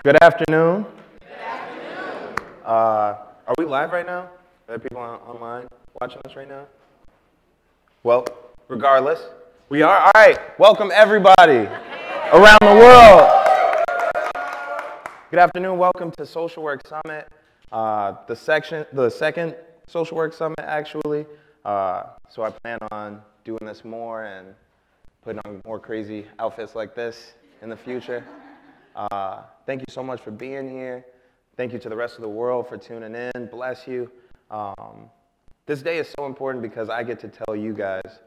Good afternoon. Are we live right now? Are there people online watching us right now? Well, regardless, we are. All right, welcome everybody around the world. Good afternoon, welcome to SocialWorks Summit, the second SocialWorks Summit actually. So I plan on doing this more and putting on more crazy outfits like this in the future. Thank you so much for being here. Thank you to the rest of the world for tuning in. Bless you. This day is so important because I get to tell you guys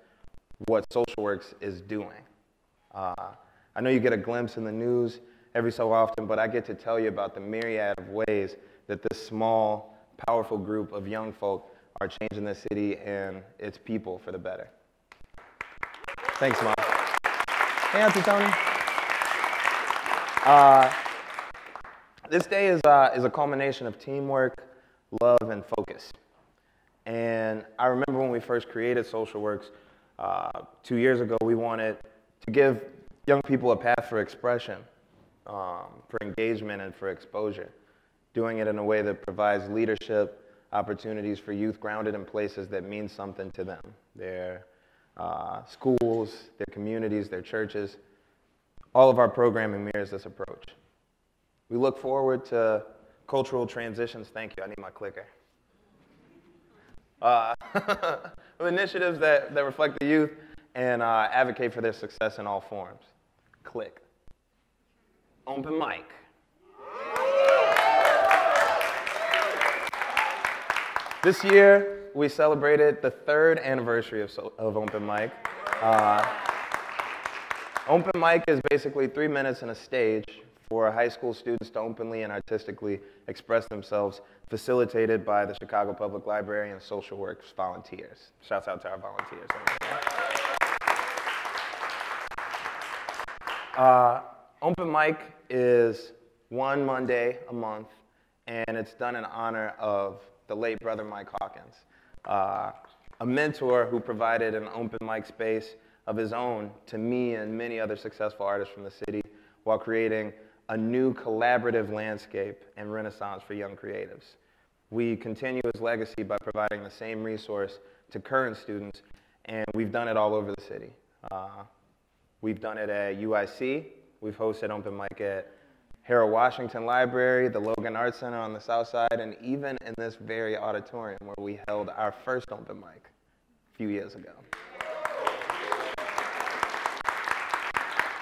what SocialWorks is doing. I know you get a glimpse in the news every so often, but I get to tell you about the myriad of ways that this small, powerful group of young folk are changing the city and its people for the better. Thanks, Mom. Hey, Auntie Tony. This day is a culmination of teamwork, love, and focus. And I remember when we first created SocialWorks 2 years ago, we wanted to give young people a path for expression, for engagement, and for exposure, doing it in a way that provides leadership opportunities for youth grounded in places that mean something to them, their schools, their communities, their churches. All of our programming mirrors this approach. We look forward to cultural transitions. Thank you, I need my clicker. Initiatives that reflect the youth and advocate for their success in all forms. Click. Open mic. This year, we celebrated the 3rd anniversary of Open Mic. Open Mic is basically 3 minutes on a stage for high school students to openly and artistically express themselves, facilitated by the Chicago Public Library and SocialWorks volunteers. Shouts out to our volunteers. Open Mic is one Monday a month, and it's done in honor of the late brother Mike Hawkins, a mentor who provided an open mic space of his own to me and many other successful artists from the city while creating a new collaborative landscape and renaissance for young creatives. We continue his legacy by providing the same resource to current students, and we've done it all over the city. We've done it at UIC, we've hosted open mic at Harold Washington Library, the Logan Arts Center on the south side, and even in this very auditorium where we held our first open mic a few years ago.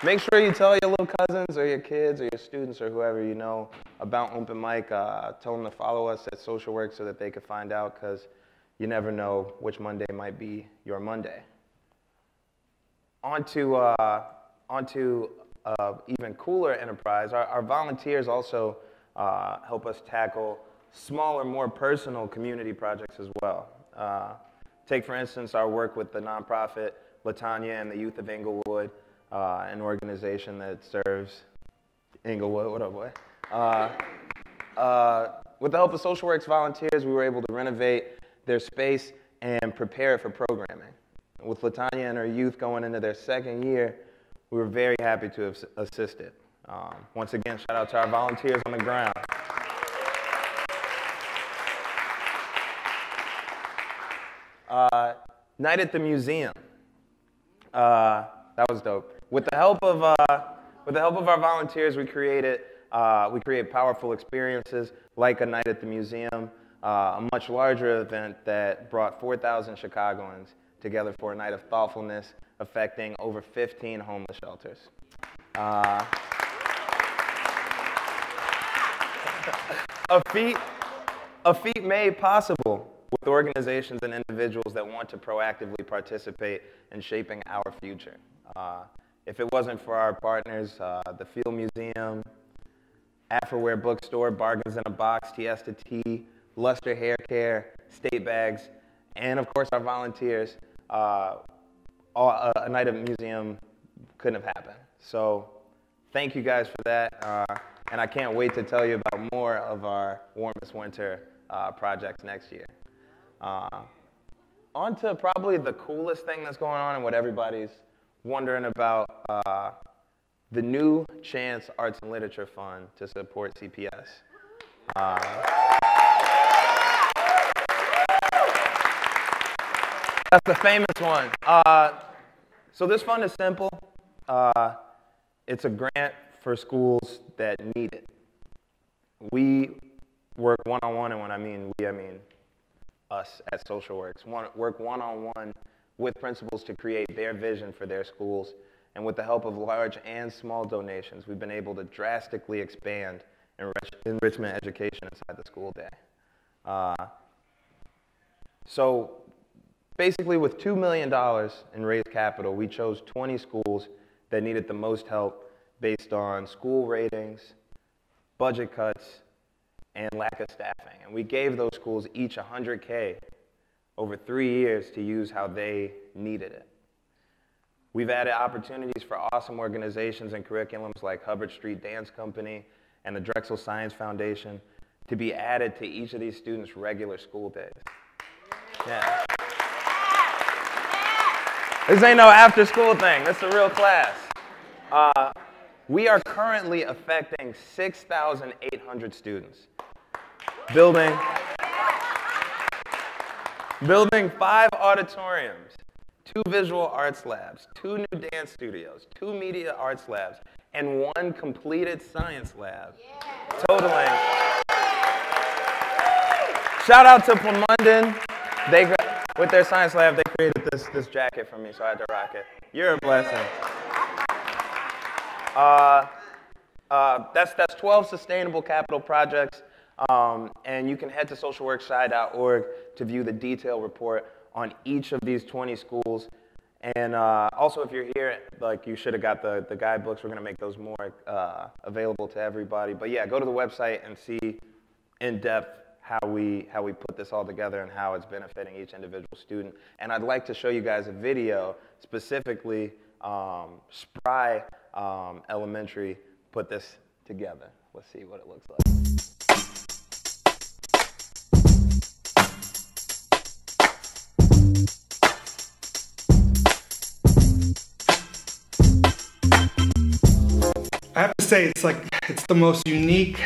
Make sure you tell your little cousins or your kids or your students or whoever you know about open mic. Tell them to follow us at SocialWorks so that they can find out, because you never know which Monday might be your Monday. On to even cooler enterprise. Our volunteers also help us tackle smaller, more personal community projects as well. Take, for instance, our work with the nonprofit LaTanya and the Youth of Inglewood, an organization that serves Inglewood. What up, boy? With the help of SocialWorks volunteers, we were able to renovate their space and prepare it for programming. With LaTanya and her youth going into their 2nd year, we were very happy to have assisted. Once again, shout out to our volunteers on the ground. Night at the museum. That was dope. With the help of our volunteers, we create powerful experiences like a night at the museum, a much larger event that brought 4,000 Chicagoans together for a night of thoughtfulness, affecting over 15 homeless shelters. A feat made possible with organizations and individuals that want to proactively participate in shaping our future. If it wasn't for our partners, the Field Museum, Afrowear Bookstore, Bargains in a Box, TS to T, Luster Hair Care, State Bags, and of course our volunteers, a night at the museum couldn't have happened. So thank you guys for that, and I can't wait to tell you about more of our Warmest Winter projects next year. On to probably the coolest thing that's going on and what everybody's wondering about the New Chance Arts and Literature Fund to support CPS. That's the famous one. So this fund is simple. It's a grant for schools that need it. We work one-on-one, and when I mean we, I mean us at SocialWorks. Work one-on-one with principals to create their vision for their schools. And with the help of large and small donations, we've been able to drastically expand enrichment education inside the school day. So basically, with $2 million in raised capital, we chose 20 schools that needed the most help based on school ratings, budget cuts, and lack of staffing. And we gave those schools each $100K over 3 years to use how they needed it. We've added opportunities for awesome organizations and curriculums like Hubbard Street Dance Company and the Drexel Science Foundation to be added to each of these students' regular school days. Yeah. This ain't no after-school thing. This is a real class. We are currently affecting 6,800 students, building 5 auditoriums, 2 visual arts labs, 2 new dance studios, 2 media arts labs, and 1 completed science lab, totaling. Shout out to Plumondon. With their science lab, they created this jacket for me, so I had to rock it. You're a blessing. That's 12 sustainable capital projects, and you can head to socialworkssci.org to view the detailed report on each of these 20 schools. And also, if you're here, like, you should have got the guidebooks. We're going to make those more available to everybody. But yeah, go to the website and see in depth how we put this all together and how it's benefiting each individual student. And I'd like to show you guys a video, specifically Spry Elementary put this together. Let's see what it looks like. I have to say, it's the most unique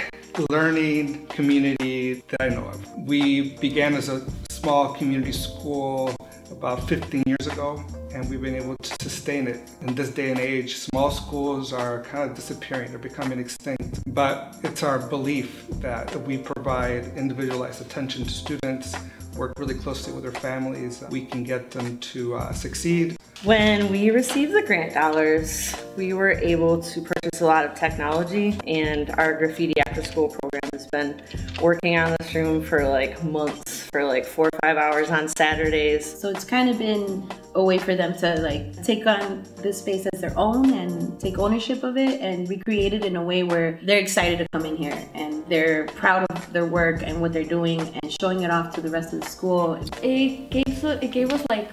learning community that I know of. We began as a small community school about 15 years ago, and we've been able to sustain it. In this day and age, small schools are kind of disappearing, they're becoming extinct. But it's our belief that we provide individualized attention to students, work really closely with their families, we can get them to succeed. When we received the grant dollars, we were able to purchase a lot of technology, and our graffiti after school program has been working on this room for like months, for like 4 or 5 hours on Saturdays. So it's kind of been a way for them to like take on this space as their own and take ownership of it and recreate it in a way where they're excited to come in here and they're proud of their work and what they're doing and showing it off to the rest of the school. It gave us like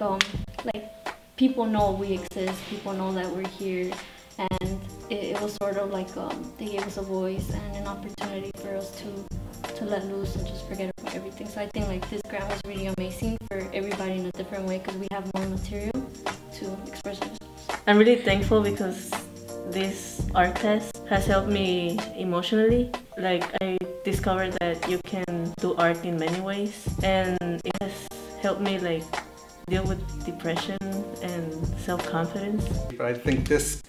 people know we exist, people know that we're here, and it was sort of like they gave us a voice and an opportunity for us to let loose and just forget about everything. So I think like this grant was really amazing for everybody in a different way because we have more material to express ourselves. I'm really thankful because this art test has helped me emotionally. Like, I discovered that you can do art in many ways, and it has helped me like deal with depression and self-confidence. But I think this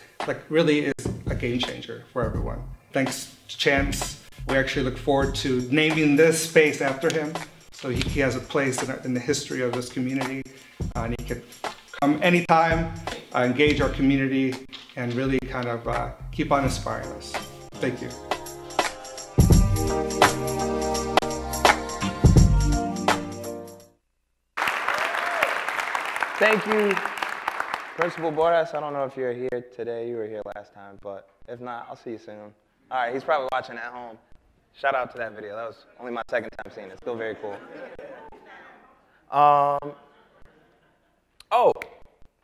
really is a game changer for everyone. Thanks to Chance, we actually look forward to naming this space after him. So he has a place in the history of this community, and he can come anytime, engage our community, and really kind of keep on inspiring us. Thank you. Thank you, Principal Bordas. I don't know if you're here today. You were here last time, but if not, I'll see you soon. All right, he's probably watching at home. Shout out to that video. That was only my second time seeing it. Still very cool.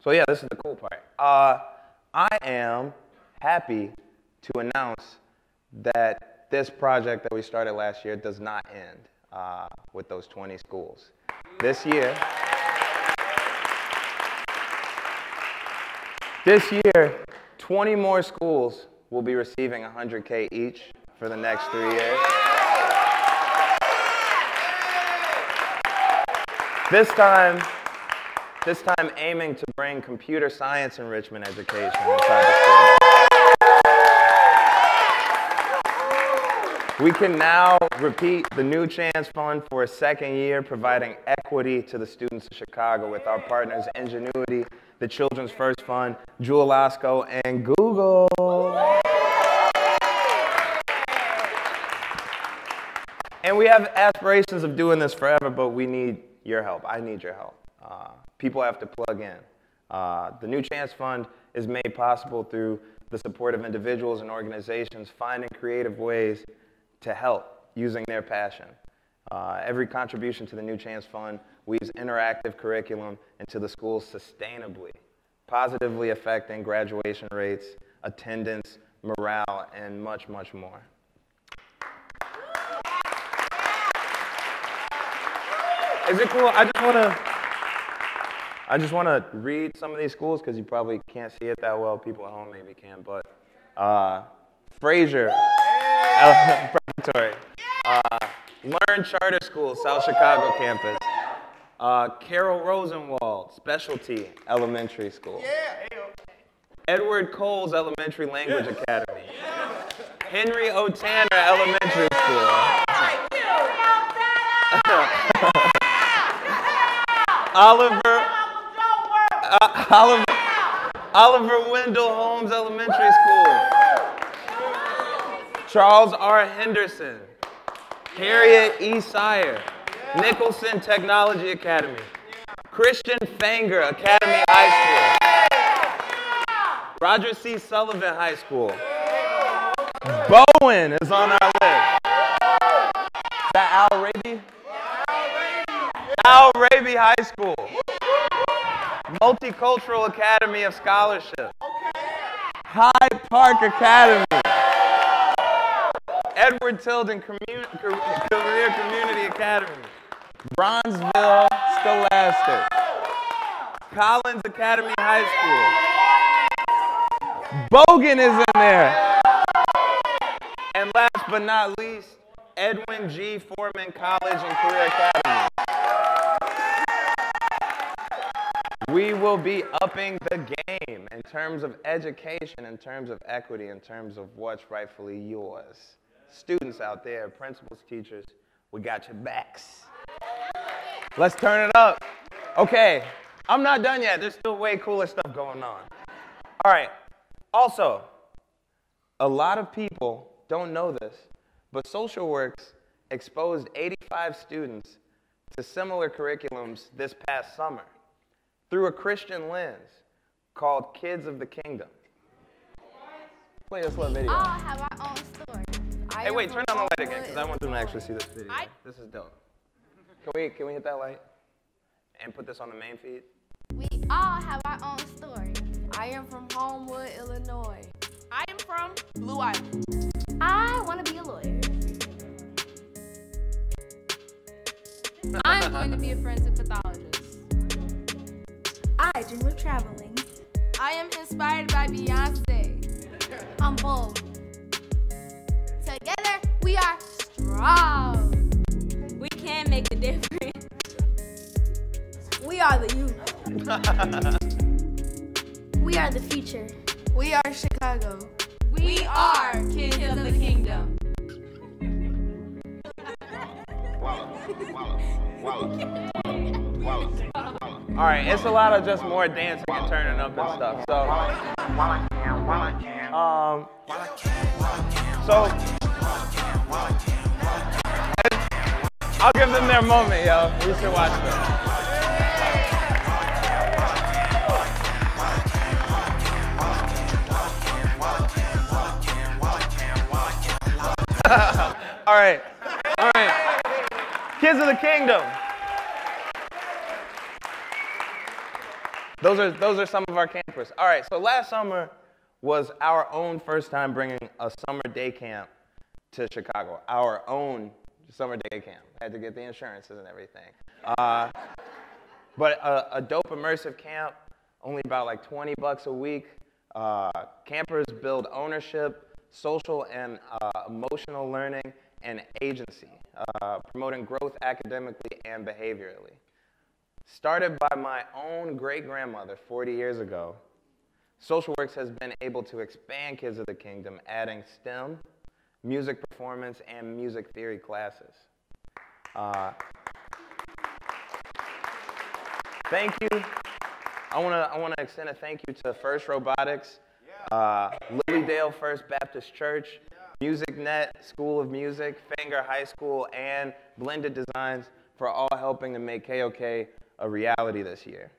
So yeah, this is the cool part. I am happy to announce that this project that we started last year does not end with those 20 schools. This year, 20 more schools will be receiving $100K each for the next 3 years. This time aiming to bring computer science enrichment education inside the school. We can now repeat the New Chance Fund for a second year, providing equity to the students of Chicago with our partners Ingenuity, the Children's First Fund, Jewel Osco, and Google. And we have aspirations of doing this forever, but we need your help. I need your help. People have to plug in. The New Chance Fund is made possible through the support of individuals and organizations finding creative ways to help using their passion. Every contribution to the New Chance Fund weaves interactive curriculum into the schools sustainably, positively affecting graduation rates, attendance, morale, and much, much more. Is it cool? I just want to read some of these schools because you probably can't see it that well. People at home maybe can, but Fraser Preparatory, Learn Charter School, South Chicago campus, Carol Rosenwald Specialty Elementary School, Edward Coles Elementary Language Academy, Henry O. Tanner Elementary School, Oliver Wendell Holmes Elementary School, Charles R. Henderson, Harriet E. Sire, Nicholson Technology Academy, Christian Fanger Academy High School, Roger C. Sullivan High School, Bowen is on our list. Is that Al Raby? Al Raby High School, Multicultural Academy of Scholarship, Hyde Park Academy, Edward Tilden Career Community Academy, Bronzeville Scholastic, Collins Academy High School, Bogan is in there, and last but not least, Edwin G. Foreman College and Career Academy. We will be upping the game in terms of education, in terms of equity, in terms of what's rightfully yours. Students out there, principals, teachers, we got your backs. Let's turn it up. Okay, I'm not done yet. There's still way cooler stuff going on. All right, also, a lot of people don't know this, but SocialWorks exposed 85 students to similar curriculums this past summer through a Christian lens called Kids of the Kingdom. Play this little video. All have our own story. Hey, wait, turn on the light again, because I want them to actually see this video. This is dope. Can we hit that light? And put this on the main feed? We all have our own story. I am from Homewood, Illinois. I am from Blue Island. I want to be a lawyer. I'm going to be a forensic pathologist. I dream of traveling. I am inspired by Beyonce. I'm bold. Together, we are strong. We can make a difference. We are the youth. We are the future. We are Chicago. We are Kids of the Kingdom. All right, it's a lot of just more dancing and turning up and stuff. So I'll give them their moment, yo. We should watch them. All right. Kids of the Kingdom. Those are some of our campers. All right, so last summer was our own first time bringing a summer day camp to Chicago. Our own summer day camp. Had to get the insurances and everything. But a dope immersive camp only about like 20 bucks a week. Campers build ownership, social and emotional learning, and agency, promoting growth academically and behaviorally. Started by my own great-grandmother 40 years ago, SocialWorks has been able to expand Kids of the Kingdom, adding STEM, music performance, and music theory classes. Thank you. I want to extend a thank you to First Robotics, Lilydale First Baptist Church, MusicNet School of Music, Fenger High School, and Blended Designs for all helping to make KOK a reality this year.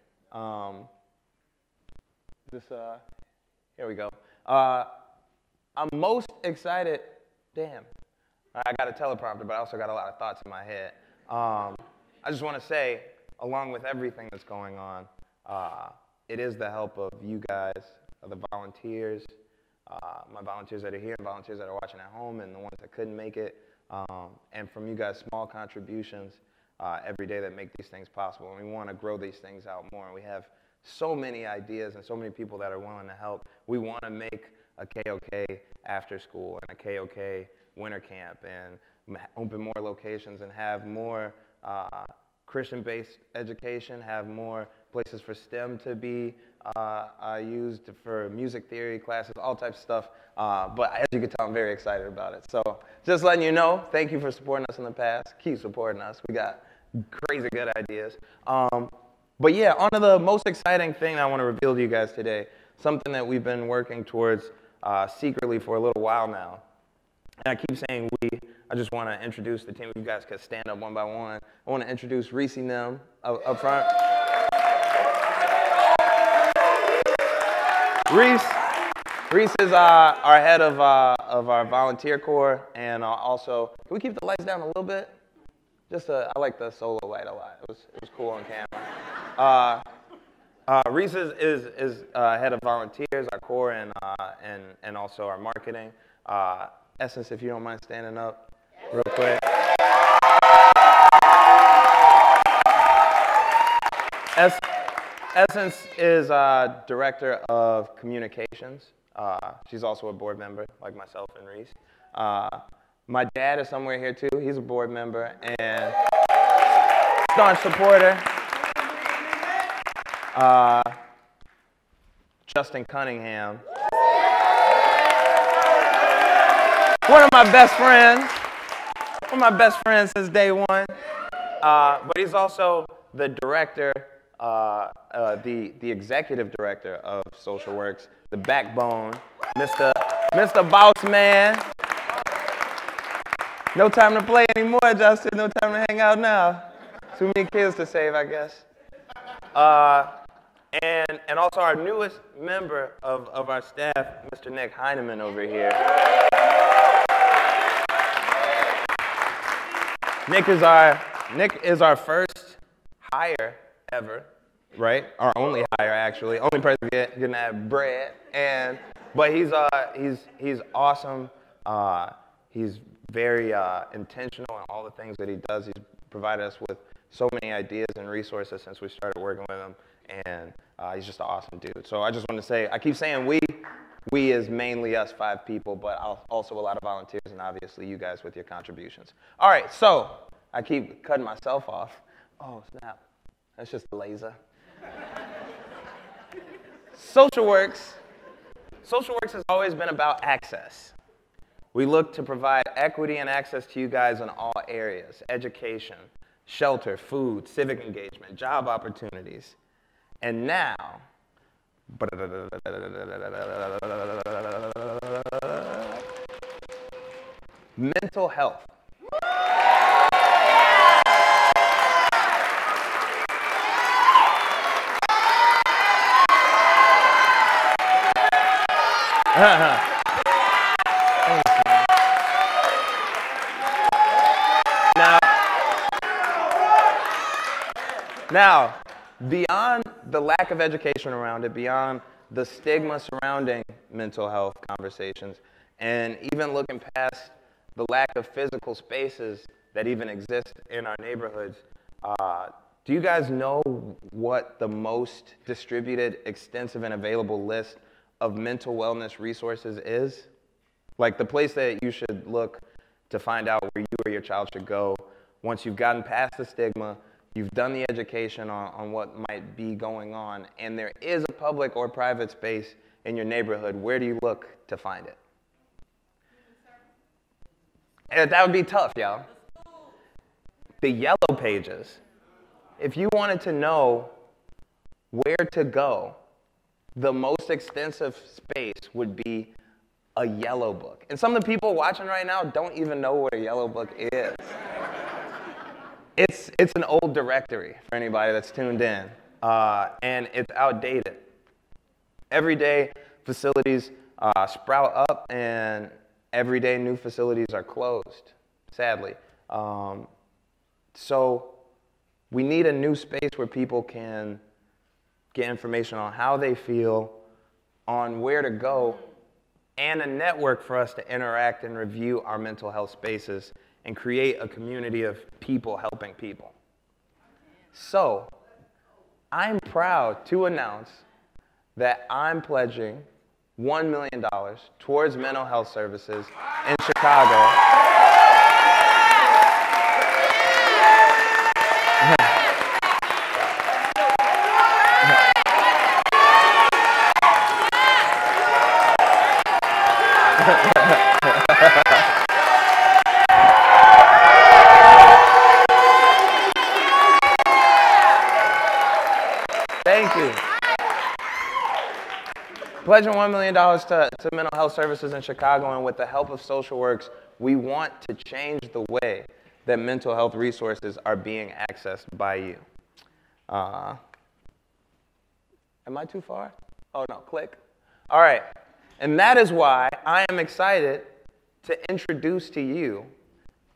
Here we go. I'm most excited. Damn, I got a teleprompter, but I also got a lot of thoughts in my head. I just want to say, along with everything that's going on, it is the help of you guys, of the volunteers, my volunteers that are here and volunteers that are watching at home and the ones that couldn't make it, and from you guys' small contributions every day that make these things possible. And we want to grow these things out more. And we have so many ideas and so many people that are willing to help. We want to make a KOK after school and a KOK winter camp and open more locations and have more Christian-based education, have more places for STEM to be used for music theory classes, all types of stuff. But as you can tell, I'm very excited about it. So just letting you know, thank you for supporting us in the past. Keep supporting us. We got crazy good ideas. But yeah, on to the most exciting thing I want to reveal to you guys today, something that we've been working towards secretly for a little while now. And I keep saying we. I just want to introduce the team. You guys can stand up one by one. I want to introduce Reese and them up front. Reese is our head of our volunteer corps, and also, can we keep the lights down a little bit? I like the solo light a lot. It was cool on camera. Reese is head of volunteers, our corps, and also our marketing. Essence, if you don't mind standing up real quick. Essence is director of communications. She's also a board member, like myself and Reese. My dad is somewhere here too. He's a board member and staunch supporter. Justin Cunningham. One of my best friends. One of my best friends since day one. But he's also the director, the executive director of SocialWorks, the backbone, Mr. Boss Man. No time to play anymore, Justin. No time to hang out now. Too many kids to save, I guess. And also our newest member of our staff, Mr. Nick Heineman over here. Nick is our first hire ever, right? Our only hire, actually. Only person getting that bread. But he's awesome. He's very intentional in all the things that he does. He's provided us with so many ideas and resources since we started working with him, and he's just an awesome dude. So I just want to say, I keep saying we is mainly us 5 people, but also a lot of volunteers, and obviously you guys with your contributions. All right, so I keep cutting myself off. Oh, snap. That's just a laser. SocialWorks has always been about access. We look to provide equity and access to you guys in all areas: education, shelter, food, civic engagement, job opportunities. And now, mental health. Now, beyond the lack of education around it, beyond the stigma surrounding mental health conversations, and even looking past the lack of physical spaces that even exist in our neighborhoods Do you guys know what the most distributed, extensive, and available list of mental wellness resources is? Like the place that you should look to find out where you or your child should go once you've gotten past the stigma, you've done the education on what might be going on, and there is a public or private space in your neighborhood. Where do you look to find it? And that would be tough, y'all. The yellow pages. If you wanted to know where to go, the most extensive space would be a yellow book. And some of the people watching right now don't even know what a yellow book is. It's an old directory for anybody that's tuned in, and it's outdated. Every day, facilities sprout up, and every day new facilities are closed, sadly. So we need a new space where people can get information on how they feel, on where to go, and a network for us to interact and review our mental health spaces and create a community of people helping people. So I'm proud to announce that I'm pledging $1 million towards mental health services in Chicago. Thank you. Pledging $1 million to mental health services in Chicago, and with the help of SocialWorks, we want to change the way that mental health resources are being accessed by you. Am I too far? Oh no, click. All right, and that is why I am excited to introduce to you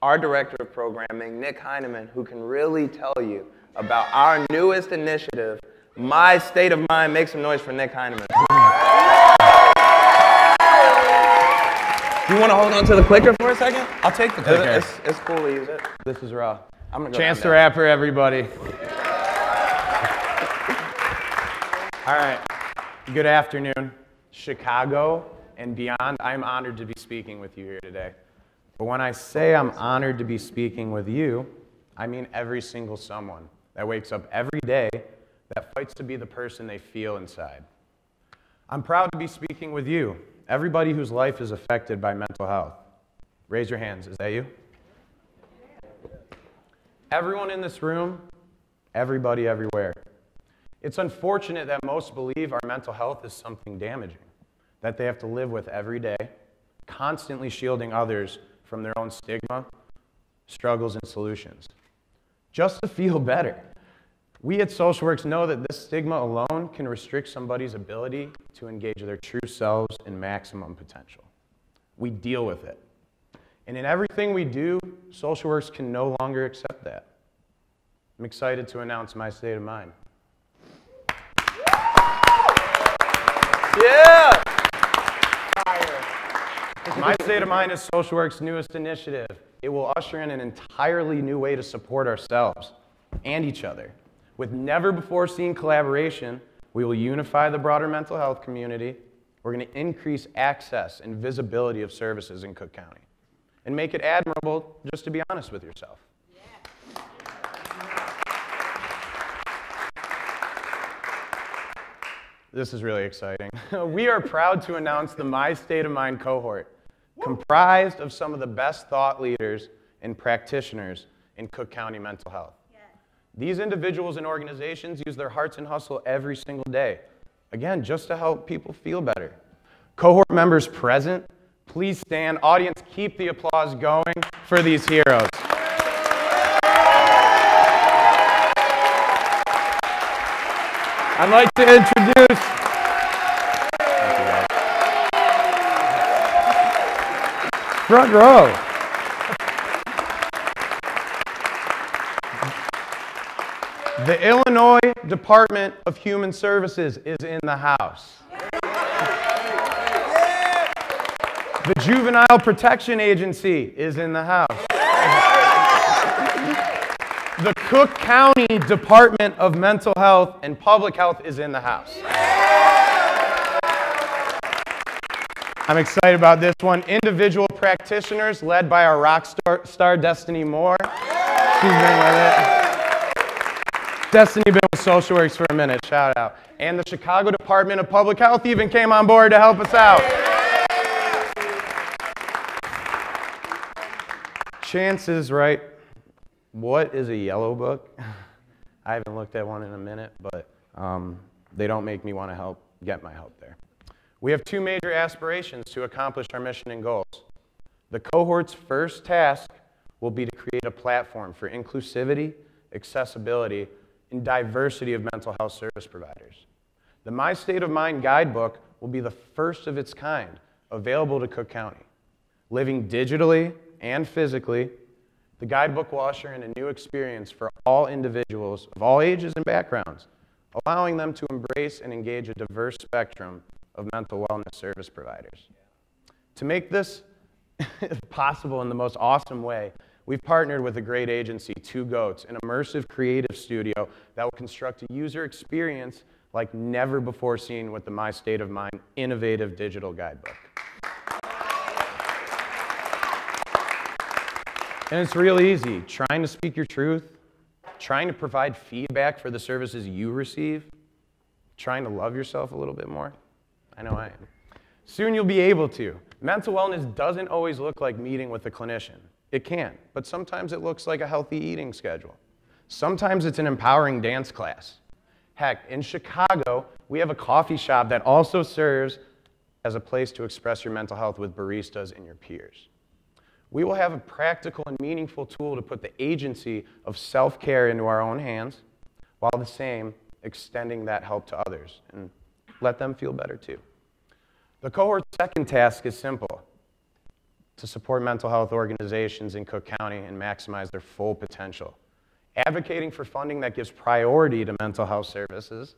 our Director of Programming, Nick Heineman, who can really tell you about our newest initiative, My State of Mind. Make some noise for Nick Heineman. Do you want to hold on to the clicker for a second? I'll take the clicker. It's cool to use it. This is raw. I'm gonna go Chance the down Rapper, everybody. All right. Good afternoon, Chicago and beyond. I'm honored to be speaking with you here today. But when I say I'm honored to be speaking with you, I mean every single someone that wakes up every day that fights to be the person they feel inside. I'm proud to be speaking with you, everybody whose life is affected by mental health. Raise your hands. Is that you? Everyone in this room, everybody everywhere. It's unfortunate that most believe our mental health is something damaging, that they have to live with every day, constantly shielding others from their own stigma, struggles, and solutions. Just to feel better. We at SocialWorks know that this stigma alone can restrict somebody's ability to engage their true selves and maximum potential. We deal with it. And in everything we do, SocialWorks can no longer accept that. I'm excited to announce My State of Mind. Yeah! My State of Mind is SocialWorks' newest initiative. It will usher in an entirely new way to support ourselves and each other. With never-before-seen collaboration, we will unify the broader mental health community. We're going to increase access and visibility of services in Cook County and make it admirable just to be honest with yourself. Yeah. This is really exciting. We are proud to announce the My State of Mind cohort, comprised of some of the best thought leaders and practitioners in Cook County mental health. These individuals and organizations use their hearts and hustle every single day, again, just to help people feel better. Cohort members present, please stand. Audience, keep the applause going for these heroes. I'd like to introduce front row. The Illinois Department of Human Services is in the house. The Juvenile Protection Agency is in the house. The Cook County Department of Mental Health and Public Health is in the house. I'm excited about this one. Individual practitioners led by our rock star Destiny Moore. She's been with it. Destiny been with SocialWorks for a minute, shout out. And the Chicago Department of Public Health even came on board to help us out. Chances, right? What is a yellow book? I haven't looked at one in a minute, but they don't make me want to get my help there. We have two major aspirations to accomplish our mission and goals. The cohort's first task will be to create a platform for inclusivity, accessibility, and diversity of mental health service providers. The My State of Mind guidebook will be the first of its kind available to Cook County. Living digitally and physically, the guidebook will usher in a new experience for all individuals of all ages and backgrounds, allowing them to embrace and engage a diverse spectrum of mental wellness service providers. To make this possible in the most awesome way, we've partnered with a great agency, Two Goats, an immersive creative studio that will construct a user experience like never before seen with the My State of Mind innovative digital guidebook. And it's really easy, trying to speak your truth, trying to provide feedback for the services you receive, trying to love yourself a little bit more. I know I am. Soon you'll be able to. Mental wellness doesn't always look like meeting with a clinician. It can, but sometimes it looks like a healthy eating schedule. Sometimes it's an empowering dance class. Heck, in Chicago, we have a coffee shop that also serves as a place to express your mental health with baristas and your peers. We will have a practical and meaningful tool to put the agency of self-care into our own hands, while the same extending that help to others and let them feel better too. The cohort's second task is simple: to support mental health organizations in Cook County and maximize their full potential. Advocating for funding that gives priority to mental health services.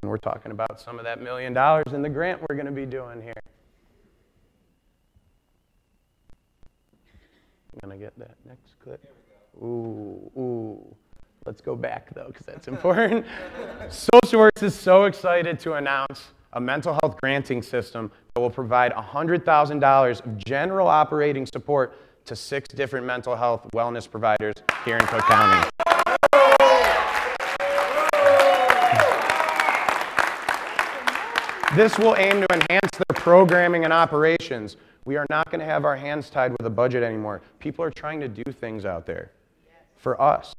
And we're talking about some of that $1 million in the grant we're going to be doing here. I'm going to get that next clip. Ooh. Let's go back, though, because that's important. SocialWorks is so excited to announce a mental health granting system that will provide $100,000 of general operating support to 6 different mental health wellness providers here in Cook County. This will aim to enhance their programming and operations. We are not going to have our hands tied with a budget anymore. People are trying to do things out there for us,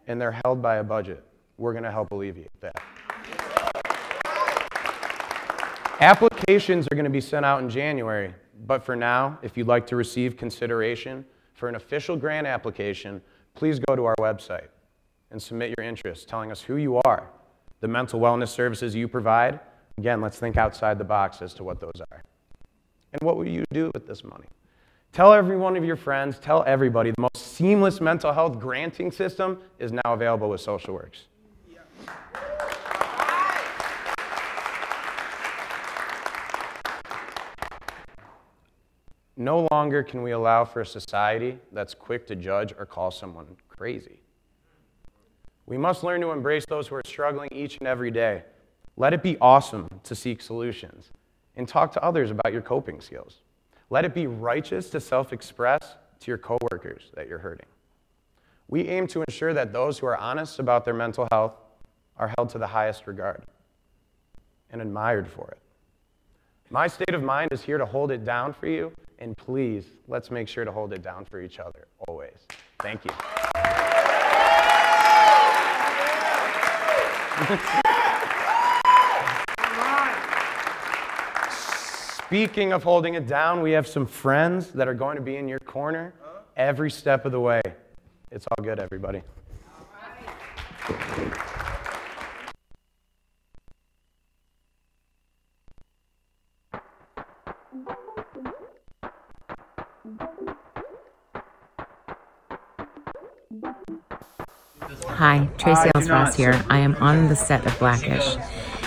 and they're held by a budget. We're going to help alleviate that. Applications are going to be sent out in January, but for now, if you'd like to receive consideration for an official grant application, please go to our website and submit your interest, telling us who you are, the mental wellness services you provide. Again, let's think outside the box as to what those are. And what will you do with this money? Tell every one of your friends, tell everybody, the most seamless mental health granting system is now available with SocialWorks. No longer can we allow for a society that's quick to judge or call someone crazy. We must learn to embrace those who are struggling each and every day. Let it be awesome to seek solutions and talk to others about your coping skills. Let it be righteous to self-express to your coworkers that you're hurting. We aim to ensure that those who are honest about their mental health are held to the highest regard and admired for it. My State of Mind is here to hold it down for you, and please, let's make sure to hold it down for each other, always. Thank you. Speaking of holding it down, we have some friends that are going to be in your corner every step of the way. It's all good, everybody. Hi, Tracy Elsross here. I am on the set of Blackish,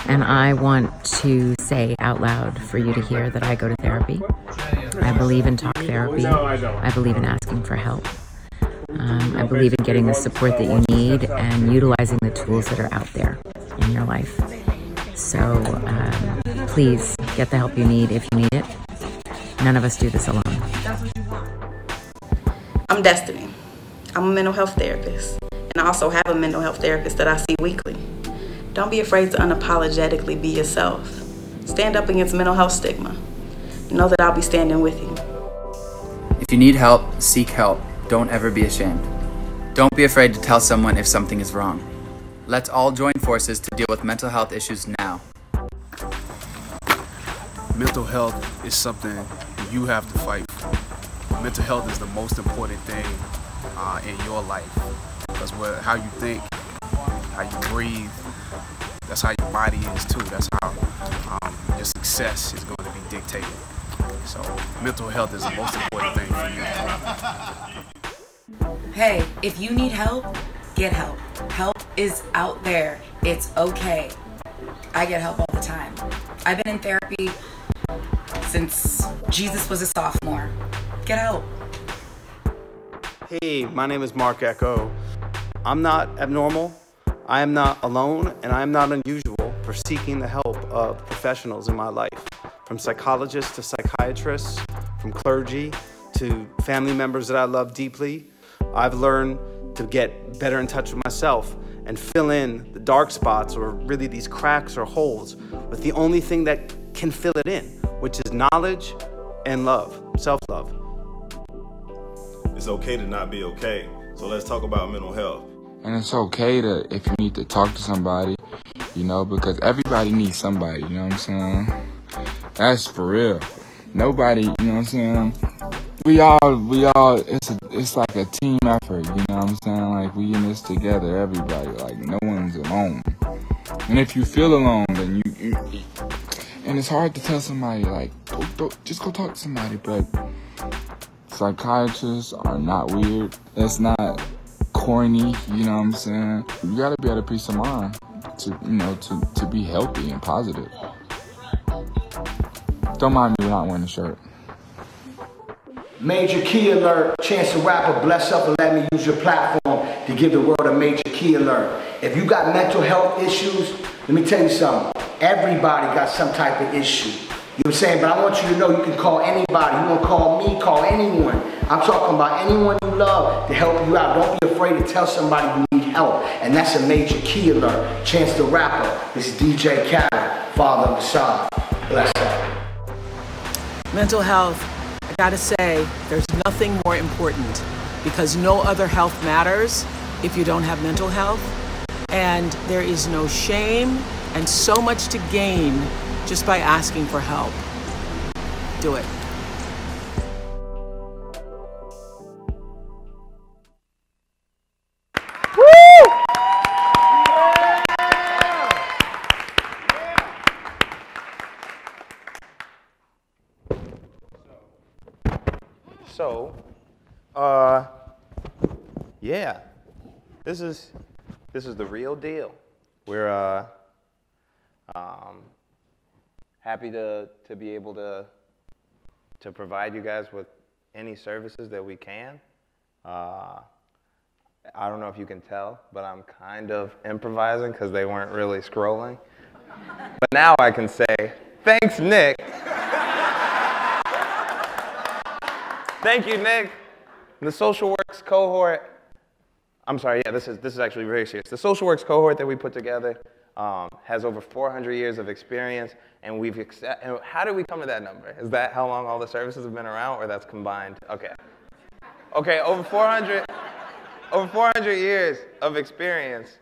and I want to say out loud for you to hear that I go to therapy. I believe in talk therapy. I believe in asking for help. I believe in getting the support that you need and utilizing the tools that are out there in your life. So please get the help you need if you need it. None of us do this alone. I'm Destiny. I'm a mental health therapist, and I also have a mental health therapist that I see weekly. Don't be afraid to unapologetically be yourself. Stand up against mental health stigma. Know that I'll be standing with you. If you need help, seek help. Don't ever be ashamed. Don't be afraid to tell someone if something is wrong. Let's all join forces to deal with mental health issues now. Mental health is something you have to fight for. Mental health is the most important thing in your life. Because how you think, how you breathe, that's how your body is too. That's how your success is going to be dictated. So mental health is the most important thing for you. Hey, if you need help, get help. Help is out there. It's okay. I get help all the time. I've been in therapy since Jesus was a sophomore. Get help. Hey, my name is Mark Echo. I'm not abnormal, I am not alone, and I am not unusual for seeking the help of professionals in my life, from psychologists to psychiatrists, from clergy to family members that I love deeply. I've learned to get better in touch with myself and fill in the dark spots, or really these cracks or holes, with the only thing that can fill it in, which is knowledge and love, self-love. It's okay to not be okay. So let's talk about mental health. And it's okay to, if you need to talk to somebody, you know, because everybody needs somebody, you know what I'm saying? That's for real. Nobody, you know what I'm saying? We all, it's like a team effort, you know what I'm saying? Like, we in this together, everybody, like, no one's alone. And if you feel alone, then you and it's hard to tell somebody, like, just go talk to somebody, but psychiatrists are not weird. It's not corny, you know what I'm saying? You gotta be at a peace of mind to, you know, to be healthy and positive. Don't mind me not wearing a shirt. Major key alert, Chance the Rapper, bless up and let me use your platform to give the world a major key alert. If you got mental health issues, let me tell you something. Everybody got some type of issue. You know what I'm saying? But I want you to know you can call anybody. You want to call me, call anyone. I'm talking about anyone you love to help you out. Don't be afraid to tell somebody you need help. And that's a major key alert. Chance the Rapper. This is DJ Khaled, father of the song. Bless up. Mental health, I gotta say, there's nothing more important, because no other health matters if you don't have mental health. And there is no shame and so much to gain just by asking for help. Do it. So, yeah, this is the real deal. We're happy to be able to provide you guys with any services that we can. I don't know if you can tell, but I'm kind of improvising because they weren't really scrolling. But now I can say, thanks, Nick. Thank you, Nick. The SocialWorks cohort, I'm sorry, yeah, this is actually very serious. The SocialWorks cohort that we put together has over 400 years of experience, and and how did we come to that number? Is that how long all the services have been around, or that's combined? Okay. Okay, over 400 years of experience,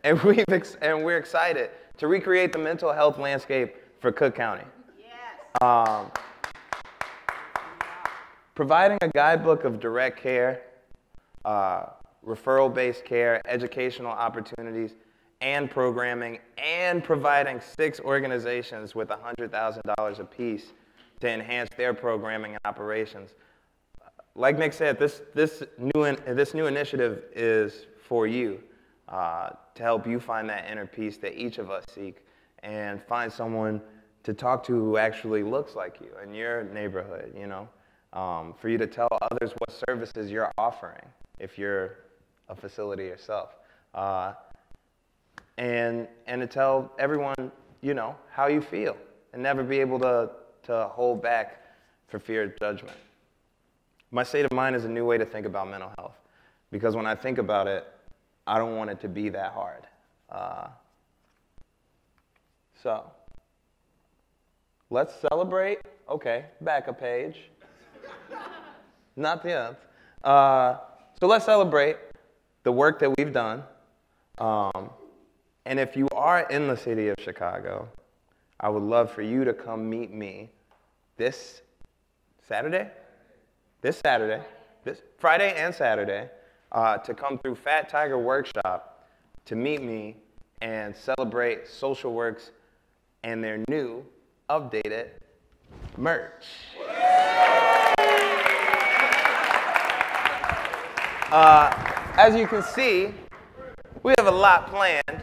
and we're excited to recreate the mental health landscape for Cook County. Yes. Providing a guidebook of direct care, referral-based care, educational opportunities, and programming, and providing 6 organizations with $100,000 apiece to enhance their programming and operations. Like Nick said, this new initiative is for you, to help you find that inner peace that each of us seek, and find someone to talk to who actually looks like you in your neighborhood, you know, for you to tell others what services you're offering, if you're a facility yourself. And to tell everyone, you know, how you feel and never be able to hold back for fear of judgment. My state of mind is a new way to think about mental health, because when I think about it, I don't want it to be that hard. So let's celebrate. Okay, back a page. Not the end. So let's celebrate the work that we've done. And if you are in the city of Chicago, I would love for you to come meet me this Saturday, this Friday and Saturday, to come through Fat Tiger Workshop to meet me and celebrate SocialWorks and their new, updated merch. As you can see, we have a lot planned.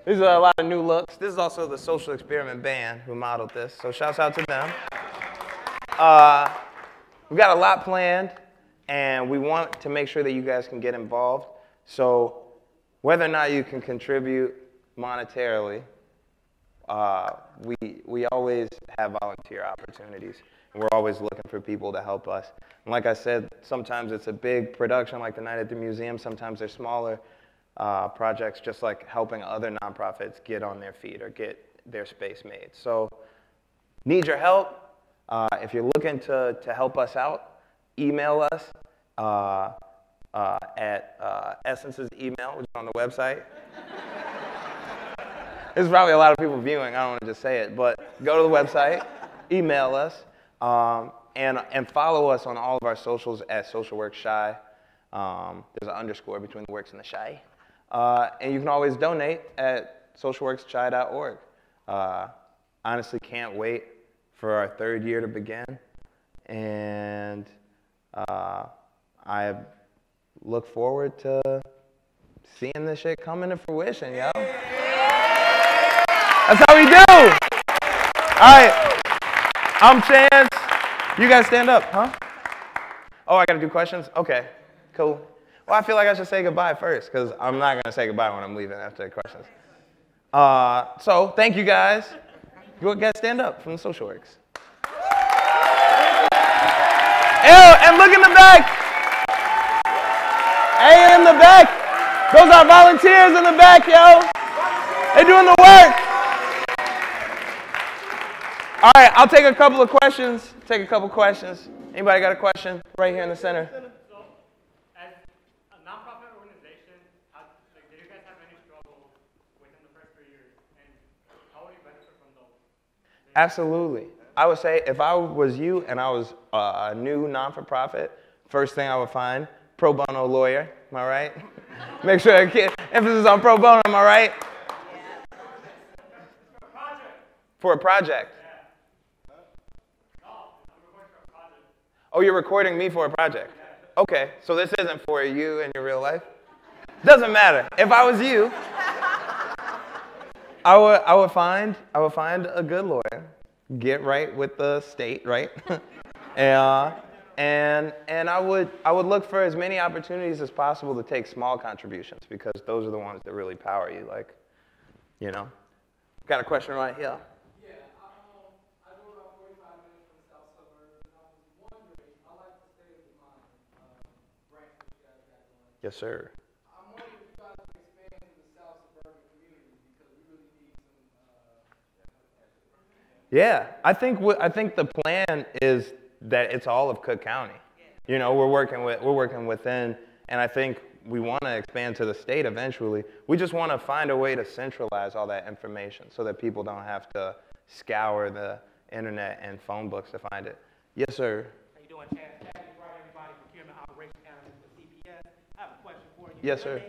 These are a lot of new looks. This is also the Social Experiment Band who modeled this, so shouts out to them. We've got a lot planned, and we want to make sure that you guys can get involved. So whether or not you can contribute monetarily, we always have volunteer opportunities, and we're always looking for people to help us. And like I said, sometimes it's a big production like the night at the museum. Sometimes they're smaller projects, just like helping other nonprofits get on their feet or get their space made. So need your help. If you're looking to help us out, email us at Essence's email, which is on the website. There's probably a lot of people viewing. I don't want to just say it, but go to the website, email us, and follow us on all of our socials at SocialWorks Shy. There's an underscore between the works and the shy. And you can always donate at socialworksshy.org. Honestly, can't wait for our 3rd year to begin. And I look forward to seeing this shit come into fruition, yo. That's how we do. All right, I'm Chance. You guys stand up, huh? Oh, I gotta do questions? Okay, cool. Well, I feel like I should say goodbye first, because I'm not gonna say goodbye when I'm leaving after the questions. So, thank you guys. You guys stand up from the SocialWorks. Ew, and look in the back. Hey, in the back. Those are volunteers in the back, yo. They're doing the work. All right, I'll take a couple of questions. Anybody got a question? Right here in the center. So, as a nonprofit organization, did you guys have any struggles within the first 3 years? And how would you benefit from those? Absolutely. I would say if I was you and I was a new non-for-profit, first thing I would find, pro bono lawyer, am I right? Make sure emphasis on pro bono, am I right? For a project. Oh, you're recording me for a project. Okay, so this isn't for you in your real life? Doesn't matter. If I was you, I would find a good lawyer, get right with the state, right? and I would look for as many opportunities as possible to take small contributions, because those are the ones that really power you. Like, you know. Got a question right here. Yes, sir. I'm wondering if you guys can expand to the South suburban community, because we really need some. Yeah, I think the plan is that it's all of Cook County. You know, we're working within, and I think we want to expand to the state eventually. We just want to find a way to centralize all that information so that people don't have to scour the internet and phone books to find it. Yes, sir. How you doing, Chad? Yes, sir.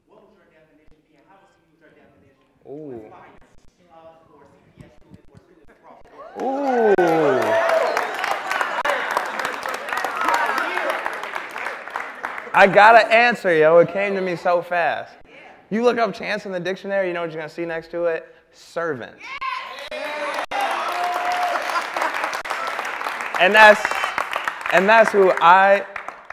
What was your definition and how would you use your definition? Ooh. I gotta answer, yo. It came to me so fast. You look up chance in the dictionary, you know what you're gonna see next to it? Servant. And that's who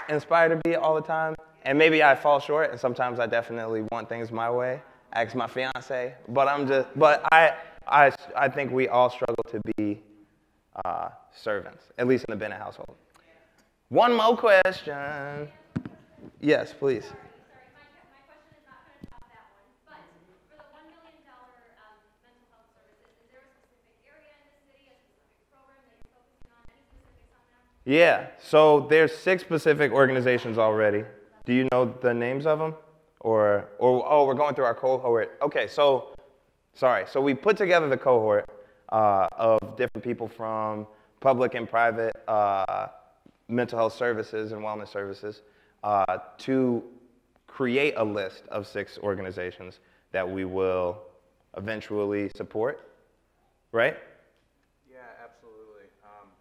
inspire to be all the time, and maybe I fall short, and sometimes I definitely want things my way. Ask my fiance, but I think we all struggle to be servants, at least in the Bennett household. One more question. Yes, please. Yeah, so there's 6 specific organizations already. Do you know the names of them? Or oh, we're going through our cohort. Okay, so we put together the cohort of different people from public and private mental health services and wellness services to create a list of 6 organizations that we will eventually support, right?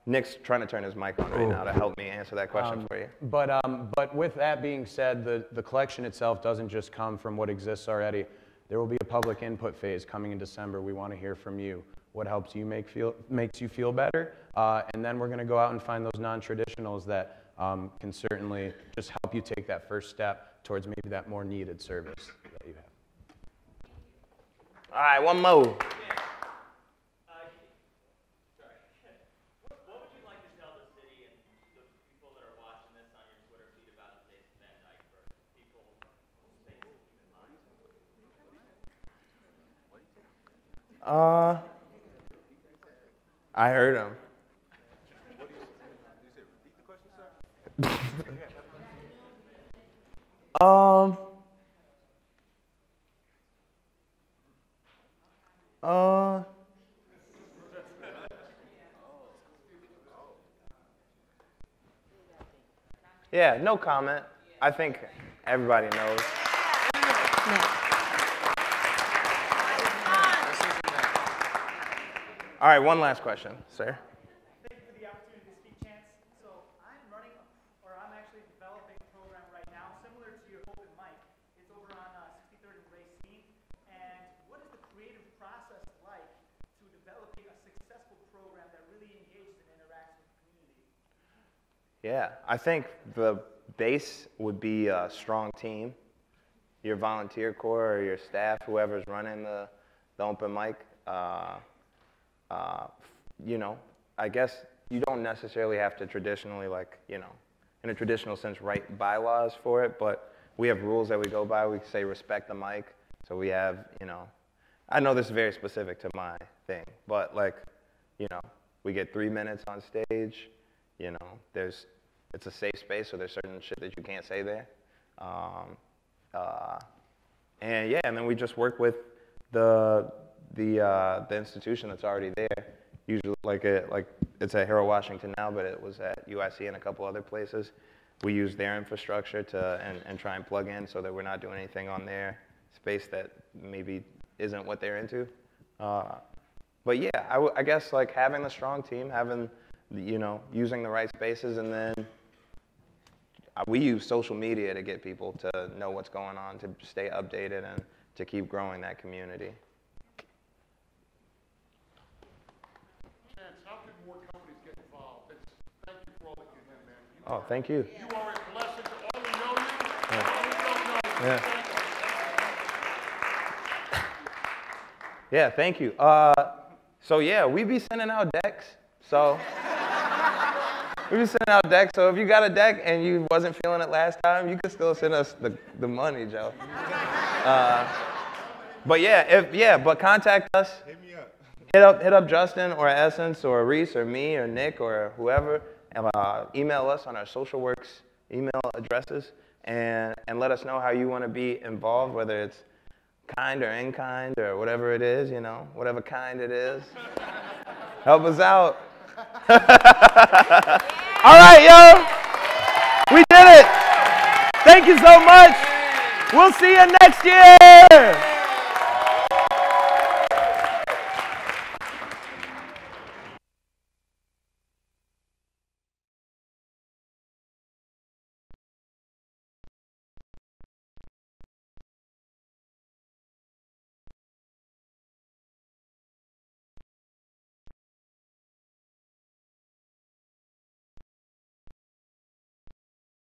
Nick's trying to turn his mic on right now to help me answer that question for you. But with that being said, the collection itself doesn't just come from what exists already. There will be a public input phase coming in December. We want to hear from you. What helps you makes you feel better? And then we're going to go out and find those non-traditionals that can certainly just help you take that first step towards maybe that more needed service that you have. All right, one more. I heard him. Yeah, no comment. I think everybody knows. All right, one last question, sir. Thank you for the opportunity to speak, Chance. So I'm actually developing a program right now similar to your open mic. It's over on 63rd and Racine. And what is the creative process like to developing a successful program that really engages and interacts with the community? Yeah, I think the base would be a strong team. Your volunteer corps or your staff, whoever's running the open mic. You know, I guess you don't necessarily have to traditionally, like, you know, in a traditional sense, write bylaws for it, but we have rules that we go by. We say respect the mic. So we have, you know, I know this is very specific to my thing, but like, you know, we get 3 minutes on stage. You know, it's a safe space, so there's certain shit that you can't say there. And yeah, and then we just work with the institution that's already there. Usually, like it's at Harold Washington now, but it was at UIC and a couple other places. We use their infrastructure and try and plug in so that we're not doing anything on their space that maybe isn't what they're into. But yeah, I guess like having a strong team, having, you know, using the right spaces, and then we use social media to get people to know what's going on, to stay updated, and to keep growing that community. Oh, thank you. You are a blessing to all who know you. Yeah. All who don't know you. Yeah. Yeah, thank you. So yeah, we be sending out decks. So we be sending out decks. So if you got a deck and you wasn't feeling it last time, you can still send us the money, Joe. But yeah, but contact us. Hit me up. Hit up Justin or Essence or Reese or me or Nick or whoever. Email us on our SocialWorks email addresses and let us know how you want to be involved, whether it's kind or in kind or whatever it is, you know, whatever kind it is. Help us out. All right, yo. We did it. Thank you so much. We'll see you next year.